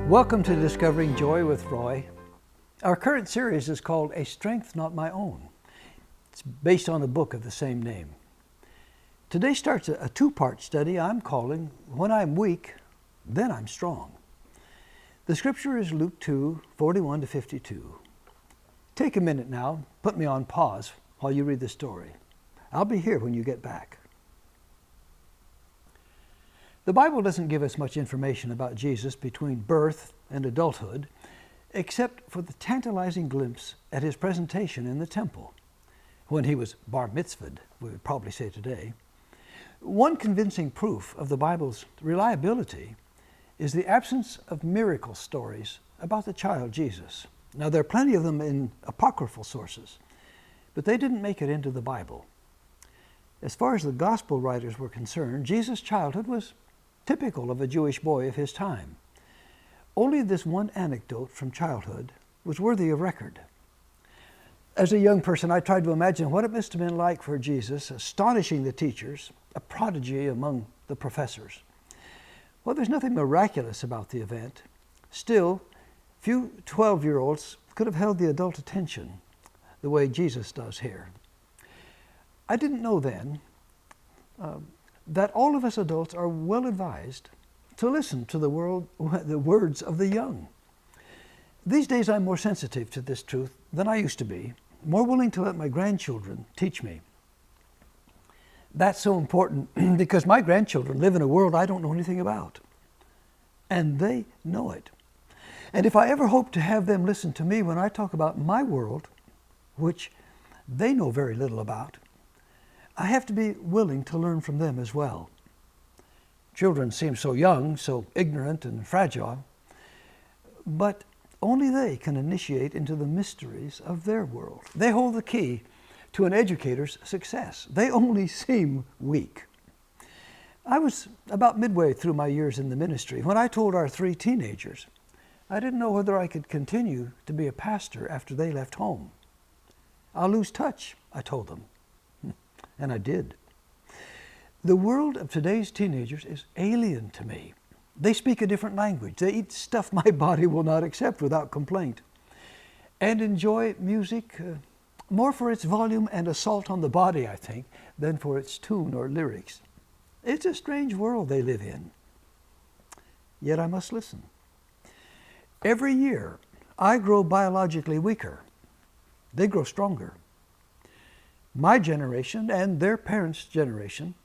Welcome to Discovering Joy with Roy. Our current series is called A Strength Not My Own. It's based on a book of the same name. Today starts a two-part study I'm calling When I'm Weak, Then I'm Strong. The scripture is Luke 2, 41 to 52. Take a minute now, put me on pause while you read the story. I'll be here when you get back. The Bible doesn't give us much information about Jesus between birth and adulthood, except for the tantalizing glimpse at his presentation in the temple, when he was bar mitzvahed, we would probably say today. One convincing proof of the Bible's reliability is the absence of miracle stories about the child Jesus. Now, there are plenty of them in apocryphal sources, but they didn't make it into the Bible. As far as the gospel writers were concerned, Jesus' childhood was typical of a Jewish boy of his time. Only this one anecdote from childhood was worthy of record. As a young person, I tried to imagine what it must have been like for Jesus, astonishing the teachers, a prodigy among the professors. Well, there's nothing miraculous about the event. Still, few 12-year-olds could have held the adult attention the way Jesus does here. I didn't know then that all of us adults are well advised to listen to the words of the young. These days I'm more sensitive to this truth than I used to be, more willing to let my grandchildren teach me. That's so important because my grandchildren live in a world I don't know anything about, and they know it. And if I ever hope to have them listen to me when I talk about my world, which they know very little about, I have to be willing to learn from them as well. Children seem so young, so ignorant and fragile, but only they can initiate into the mysteries of their world. They hold the key to an educator's success. They only seem weak. I was about midway through my years in the ministry when I told our 3 teenagers I didn't know whether I could continue to be a pastor after they left home. I'll lose touch, I told them. And I did. The world of today's teenagers is alien to me. They speak a different language. They eat stuff my body will not accept without complaint, and enjoy music more for its volume and assault on the body, I think, than for its tune or lyrics. It's a strange world they live in. Yet I must listen. Every year, I grow biologically weaker. They grow stronger. My generation and their parents' generation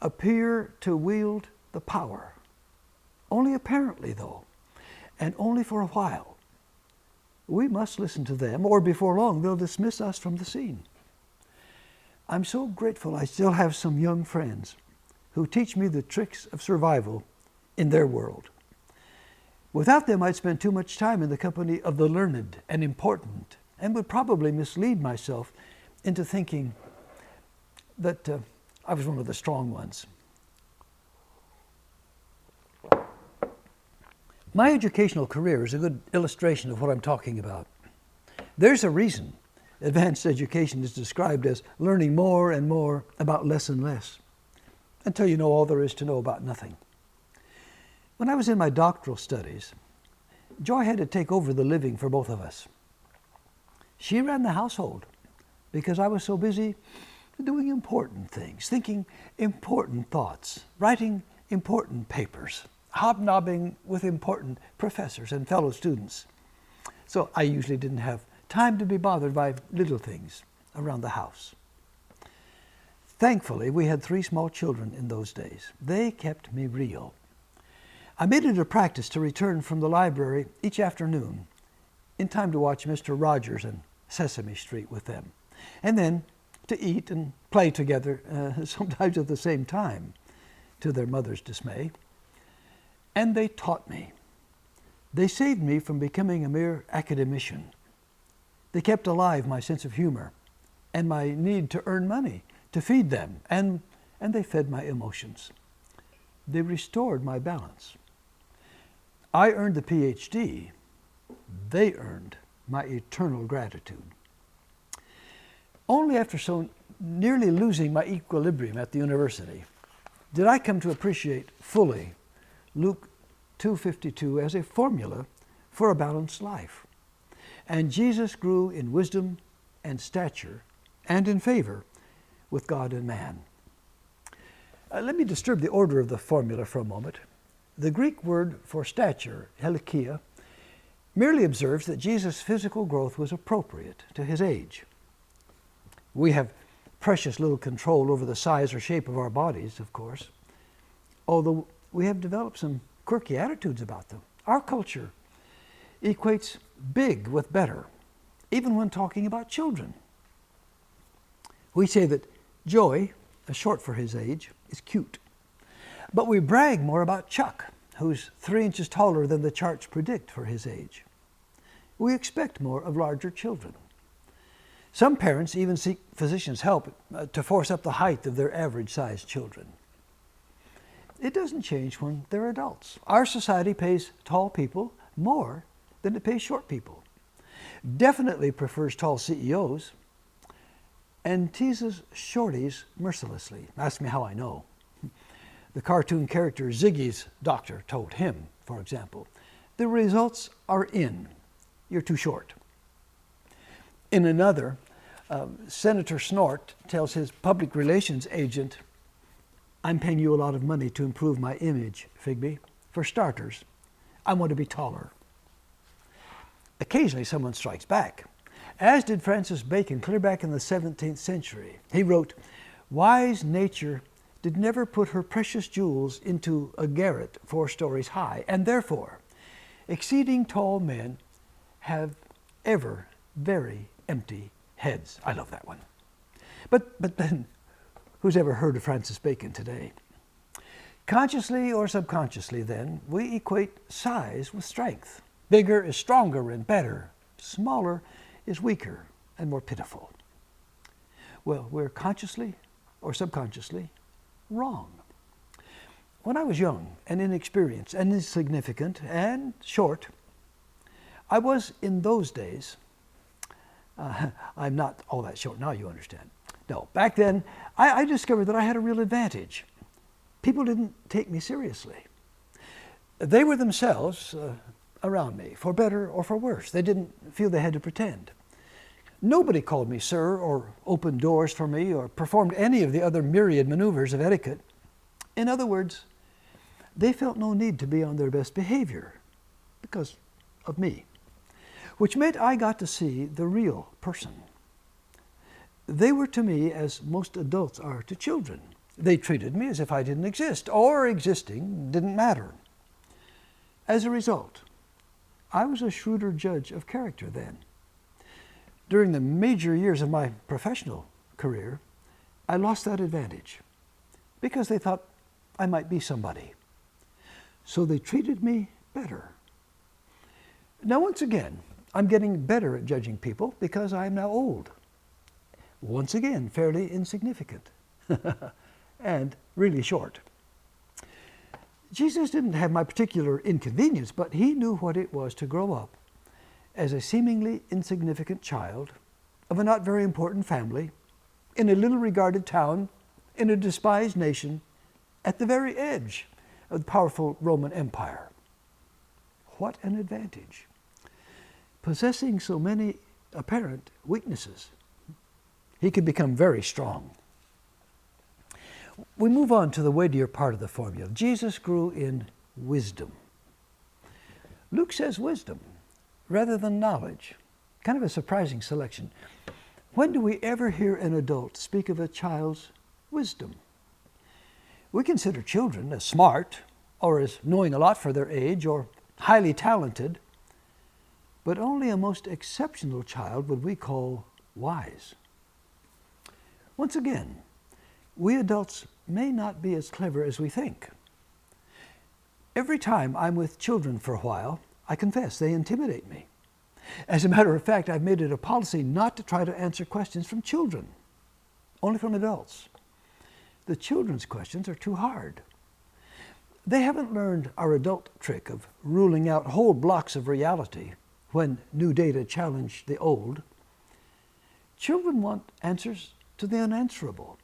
appear to wield the power. Only apparently, though, and only for a while. We must listen to them, or before long they'll dismiss us from the scene. I'm so grateful I still have some young friends who teach me the tricks of survival in their world. Without them, I'd spend too much time in the company of the learned and important, and would probably mislead myself into thinking that I was one of the strong ones. My educational career is a good illustration of what I'm talking about. There's a reason advanced education is described as learning more and more about less and less, until you know all there is to know about nothing. When I was in my doctoral studies, Joy had to take over the living for both of us. She ran the household because I was so busy doing important things, thinking important thoughts, writing important papers, hobnobbing with important professors and fellow students. So I usually didn't have time to be bothered by little things around the house. Thankfully, we had 3 small children in those days. They kept me real. I made it a practice to return from the library each afternoon in time to watch Mr. Rogers and Sesame Street with them, and then to eat and play together, sometimes at the same time, to their mother's dismay. And they taught me. They saved me from becoming a mere academician. They kept alive my sense of humor and my need to earn money to feed them, and they fed my emotions. They restored my balance. I earned the PhD. They earned my eternal gratitude. Only after so nearly losing my equilibrium at the university did I come to appreciate fully Luke 2:52 as a formula for a balanced life. And Jesus grew in wisdom and stature and in favor with God and man. Let me disturb the order of the formula for a moment. The Greek word for stature, helikia, merely observes that Jesus' physical growth was appropriate to his age. We have precious little control over the size or shape of our bodies, of course, although we have developed some quirky attitudes about them. Our culture equates big with better, even when talking about children. We say that Joey, short for his age, is cute. But we brag more about Chuck, who's 3 inches taller than the charts predict for his age. We expect more of larger children. Some parents even seek physicians' help to force up the height of their average-sized children. It doesn't change when they're adults. Our society pays tall people more than it pays short people, definitely prefers tall CEOs, and teases shorties mercilessly. Ask me how I know. The cartoon character Ziggy's doctor told him, for example, the results are in. You're too short. In another, Senator Snort tells his public relations agent, I'm paying you a lot of money to improve my image, Figby. For starters, I want to be taller. Occasionally someone strikes back, as did Francis Bacon clear back in the 17th century. He wrote, wise nature did never put her precious jewels into a garret 4 stories high, and therefore exceeding tall men have ever very empty heads. I love that one. But then, who's ever heard of Francis Bacon today? Consciously or subconsciously, then, we equate size with strength. Bigger is stronger and better. Smaller is weaker and more pitiful. Well, we're consciously or subconsciously wrong. When I was young and inexperienced and insignificant and short, I was in those days, I'm not all that short now, you understand. No, back then, I discovered that I had a real advantage. People didn't take me seriously. They were themselves around me, for better or for worse. They didn't feel they had to pretend. Nobody called me sir or opened doors for me or performed any of the other myriad maneuvers of etiquette. In other words, they felt no need to be on their best behavior because of me, which meant I got to see the real person. They were to me as most adults are to children. They treated me as if I didn't exist, or existing didn't matter. As a result, I was a shrewder judge of character then. During the major years of my professional career, I lost that advantage because they thought I might be somebody. So they treated me better. Now, once again, I'm getting better at judging people because I am now old. Once again, fairly insignificant and really short. Jesus didn't have my particular inconvenience, but he knew what it was to grow up as a seemingly insignificant child of a not very important family in a little regarded town in a despised nation at the very edge of the powerful Roman Empire. What an advantage! Possessing so many apparent weaknesses, he could become very strong. We move on to the weightier part of the formula. Jesus grew in wisdom. Luke says wisdom rather than knowledge. Kind of a surprising selection. When do we ever hear an adult speak of a child's wisdom? We consider children as smart or as knowing a lot for their age or highly talented, but only a most exceptional child would we call wise. Once again, we adults may not be as clever as we think. Every time I'm with children for a while, I confess they intimidate me. As a matter of fact, I've made it a policy not to try to answer questions from children, only from adults. The children's questions are too hard. They haven't learned our adult trick of ruling out whole blocks of reality when new data challenge the old. Children want answers to the unanswerable.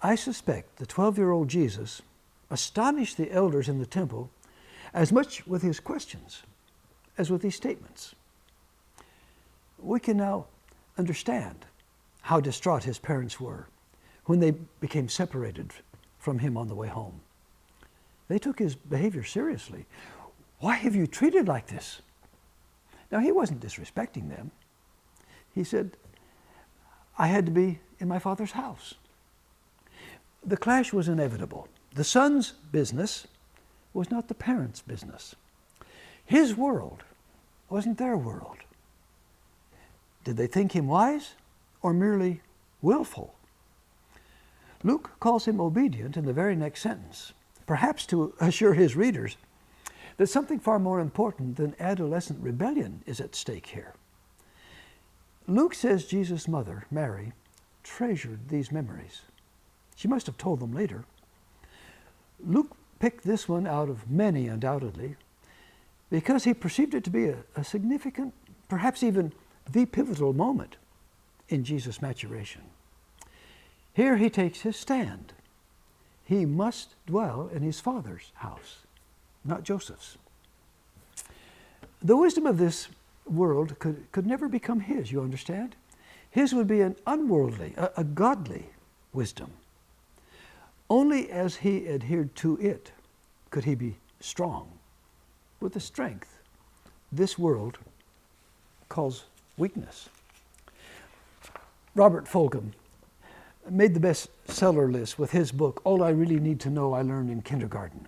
I suspect the 12-year-old Jesus astonished the elders in the temple as much with his questions as with these statements. We can now understand how distraught his parents were when they became separated from him on the way home. They took his behavior seriously. Why have you treated like this? Now, he wasn't disrespecting them. He said, I had to be in my father's house. The clash was inevitable. The son's business was not the parents' business. His world wasn't their world. Did they think him wise or merely willful? Luke calls him obedient in the very next sentence, perhaps to assure his readers that something far more important than adolescent rebellion is at stake here. Luke says Jesus' mother, Mary, treasured these memories. She must have told them later. Luke picked this one out of many, undoubtedly, because he perceived it to be a significant, perhaps even the pivotal moment in Jesus' maturation. Here he takes his stand. He must dwell in his father's house, not Joseph's. The wisdom of this world could never become his, you understand? His would be an unworldly, a godly wisdom. Only as he adhered to it could he be strong with the strength this world calls weakness. Robert Fulghum made the bestseller list with his book, All I Really Need to Know I Learned in Kindergarten.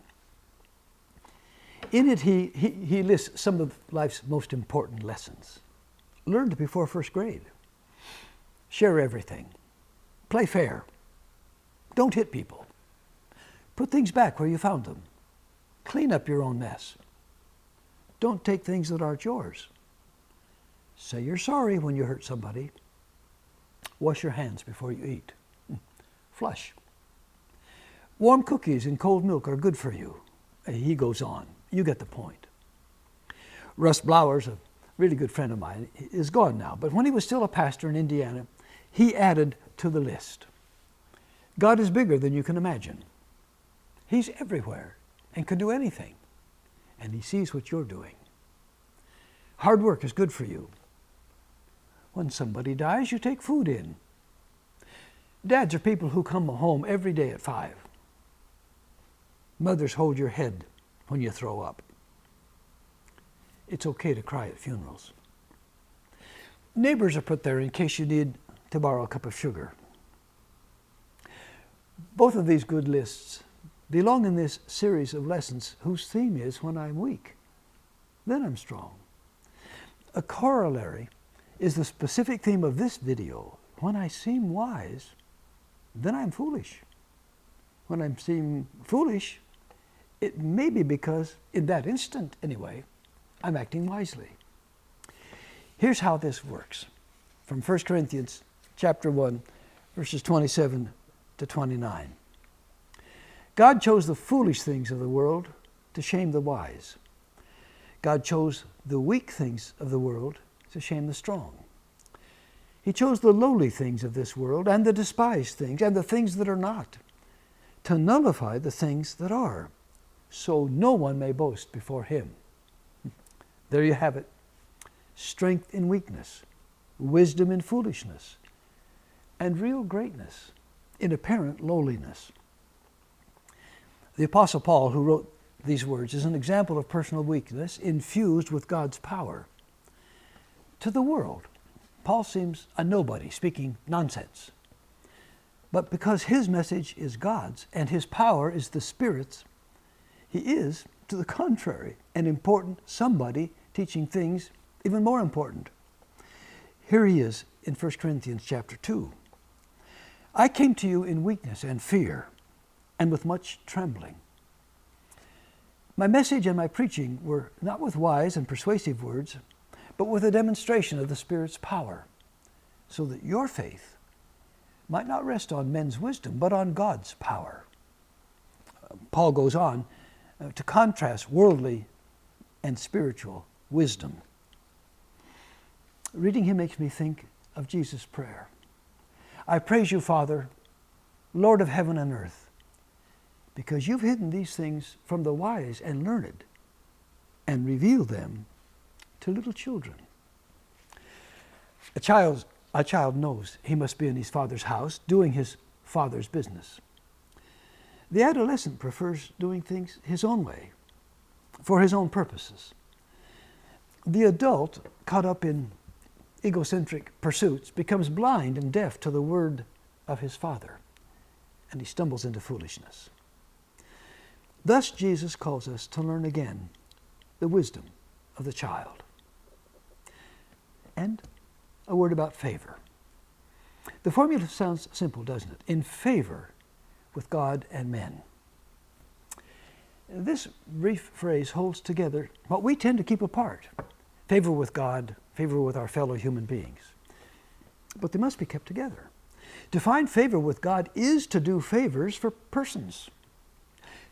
In it, he lists some of life's most important lessons, learned before first grade. Share everything. Play fair. Don't hit people. Put things back where you found them. Clean up your own mess. Don't take things that aren't yours. Say you're sorry when you hurt somebody. Wash your hands before you eat. Flush. Warm cookies and cold milk are good for you. He goes on. You get the point. Russ Blowers, a really good friend of mine, is gone now, but when he was still a pastor in Indiana, he added to the list. God is bigger than you can imagine. He's everywhere and can do anything, and he sees what you're doing. Hard work is good for you. When somebody dies, you take food in. Dads are people who come home every day at 5. Mothers hold your head when you throw up. It's okay to cry at funerals. Neighbors are put there in case you need to borrow a cup of sugar. Both of these good lists belong in this series of lessons whose theme is when I'm weak, then I'm strong. A corollary is the specific theme of this video. When I seem wise, then I'm foolish. When I seem foolish, it may be because, in that instant anyway, I'm acting wisely. Here's how this works. From 1 Corinthians chapter 1, verses 27 to 29. God chose the foolish things of the world to shame the wise. God chose the weak things of the world to shame the strong. He chose the lowly things of this world and the despised things and the things that are not, to nullify the things that are, so no one may boast before him. There you have it. Strength in weakness, wisdom in foolishness, and real greatness in apparent lowliness. The Apostle Paul, who wrote these words, is an example of personal weakness infused with God's power. To the world, Paul seems a nobody speaking nonsense. But because his message is God's and his power is the Spirit's, he is, to the contrary, an important somebody teaching things even more important. Here he is in 1 Corinthians chapter 2. I came to you in weakness and fear and with much trembling. My message and my preaching were not with wise and persuasive words, but with a demonstration of the Spirit's power, so that your faith might not rest on men's wisdom, but on God's power. Paul goes on to contrast worldly and spiritual wisdom. Reading him makes me think of Jesus' prayer. I praise you, Father, Lord of heaven and earth, because you've hidden these things from the wise and learned and reveal them to little children. A child knows he must be in his father's house, doing his father's business. The adolescent prefers doing things his own way, for his own purposes. The adult, caught up in egocentric pursuits, becomes blind and deaf to the word of his father, and he stumbles into foolishness. Thus, Jesus calls us to learn again the wisdom of the child. And a word about favor. The formula sounds simple, doesn't it? In favor with God and men. This brief phrase holds together what we tend to keep apart: favor with God, favor with our fellow human beings. But they must be kept together. To find favor with God is to do favors for persons.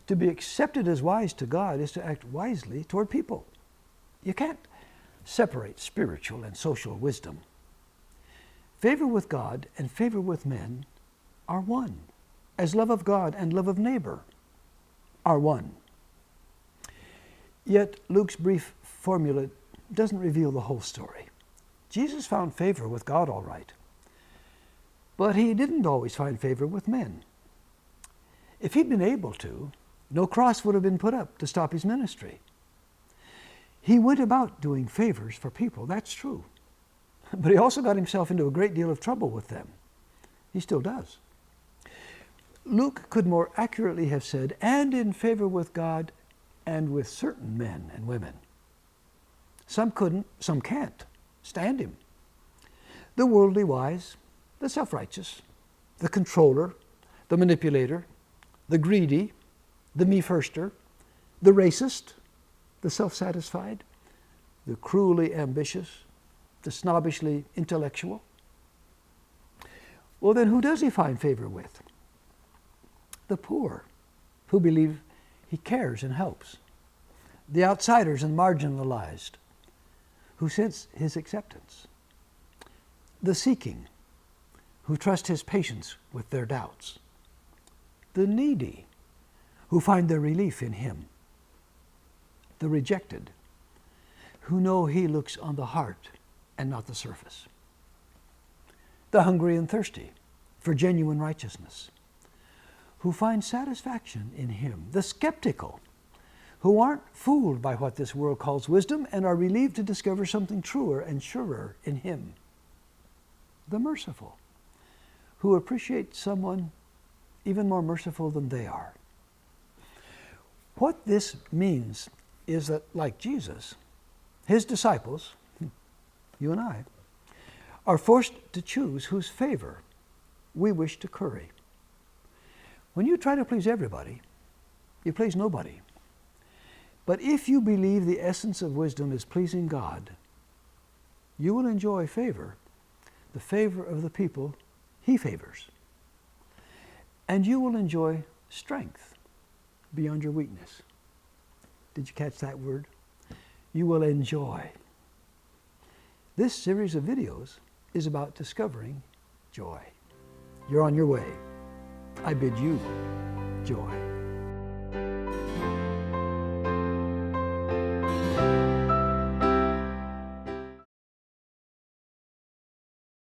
To be accepted as wise to God is to act wisely toward people. You can't separate spiritual and social wisdom. Favor with God and favor with men are one, as love of God and love of neighbor are one. Yet Luke's brief formula doesn't reveal the whole story. Jesus found favor with God all right, but he didn't always find favor with men. If he'd been able to, no cross would have been put up to stop his ministry. He went about doing favors for people, that's true. But he also got himself into a great deal of trouble with them. He still does. Luke could more accurately have said, and in favor with God and with certain men and women. Some couldn't, some can't stand him. The worldly wise, the self-righteous, the controller, the manipulator, the greedy, the me-firster, the racist, the self-satisfied, the cruelly ambitious, the snobbishly intellectual. Well, then who does he find favor with? The poor, who believe he cares and helps. The outsiders and marginalized, who sense his acceptance. The seeking, who trust his patience with their doubts. The needy, who find their relief in him. The rejected, who know he looks on the heart and not the surface. The hungry and thirsty for genuine righteousness, who find satisfaction in him. The skeptical, who aren't fooled by what this world calls wisdom and are relieved to discover something truer and surer in him. The merciful, who appreciate someone even more merciful than they are. What this means is that, like Jesus, his disciples, you and I, are forced to choose whose favor we wish to curry. When you try to please everybody, you please nobody. But if you believe the essence of wisdom is pleasing God, you will enjoy favor, the favor of the people he favors. And you will enjoy strength beyond your weakness. Did you catch that word? You will enjoy. This series of videos is about discovering joy. You're on your way. I bid you joy.